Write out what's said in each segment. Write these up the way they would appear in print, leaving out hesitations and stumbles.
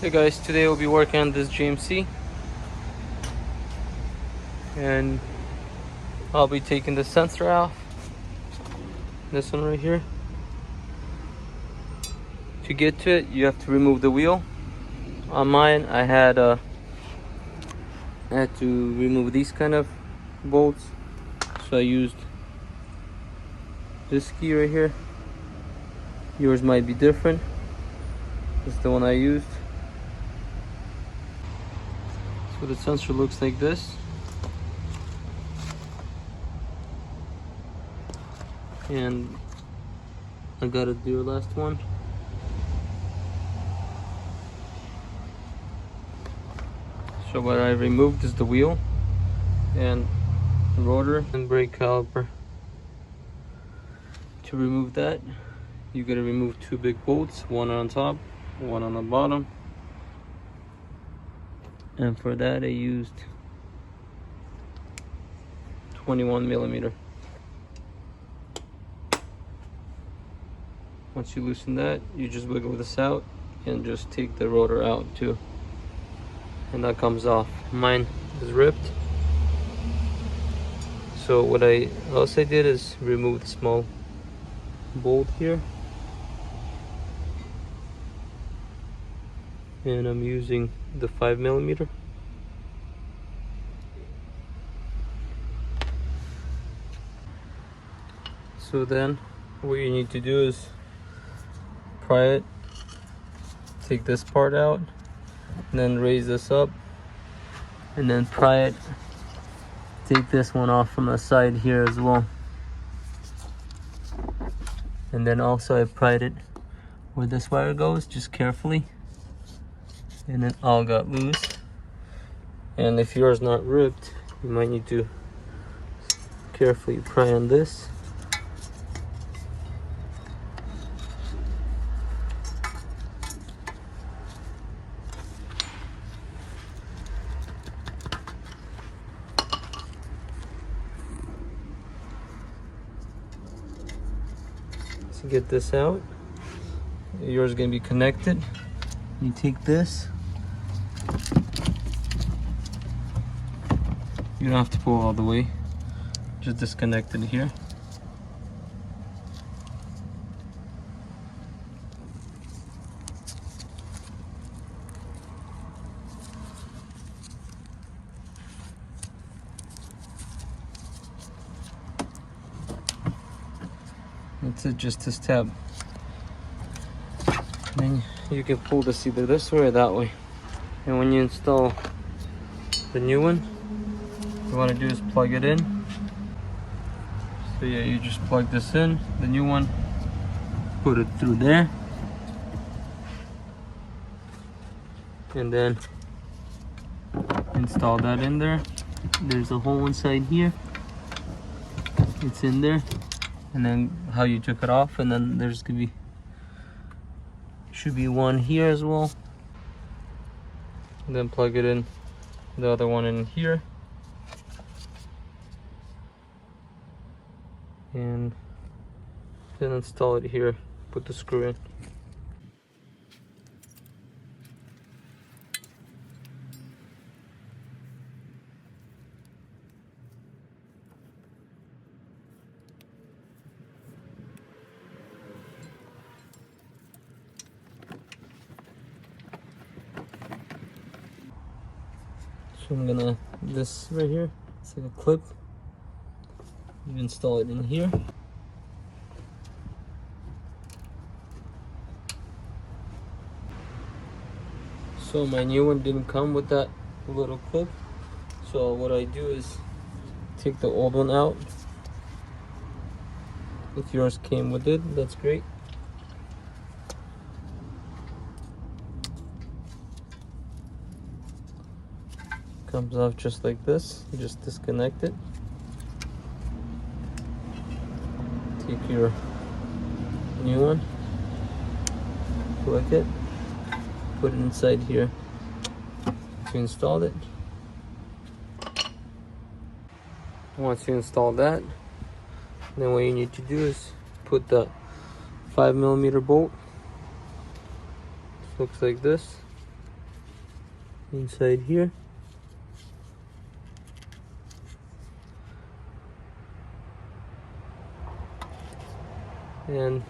Hey guys, today we'll be working on this GMC and I'll be taking the sensor off, this one right here. To get to it, you have to remove the wheel. On mine, I had to remove these kind of bolts, so I used this key right here. Yours might be different. This is the one I used. So the sensor looks like this. And I gotta do the last one. So what I removed is the wheel and the rotor and brake caliper. To remove that, you gotta remove two big bolts, one on top, one on the bottom. And for that I used 21mm. Once you loosen that, you just wiggle this out and just take the rotor out too. And that comes off. Mine is ripped. So what else I did is remove the small bolt here. And I'm using the 5mm. So then what you need to do is pry it, take this part out, and then raise this up, and then pry it, take this one off from the side here as well. And then also I pried it where this wire goes, just carefully, and it all got loose. And if yours not ripped, you might need to carefully pry on this. To get this out, yours is going to be connected. You take this, you don't have to pull all the way, just disconnect it here. That's it, just this tab. Then you can pull this either this way or that way. And when you install the new one, what you want to do is plug it in. So yeah, you just plug this in, the new one, put it through there, and then install that in there. There's a hole inside here, it's in there. And then how you took it off, and then there's gonna be, should be one here as well. And then plug it in, the other one in here, and then install it here, put the screw in. So I'm gonna, this right here, it's like a clip. You install it in here. So my new one didn't come with that little clip. So what I do is take the old one out. If yours came with it, that's great. Comes off just like this. You just disconnect it. Take your new one, plug it, put it inside here. You installed it. Once you install that, then what you need to do is put the 5mm bolt. Looks like this. inside here. And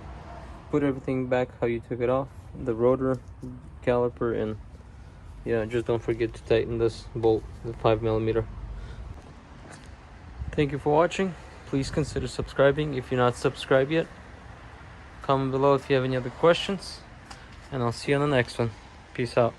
put everything back how you took it off, the rotor, caliper, and yeah, just don't forget to tighten this bolt, the 5mm. Thank you for watching. Please consider subscribing if you're not subscribed yet. Comment below if you have any other questions, and I'll see you on the next one. Peace out.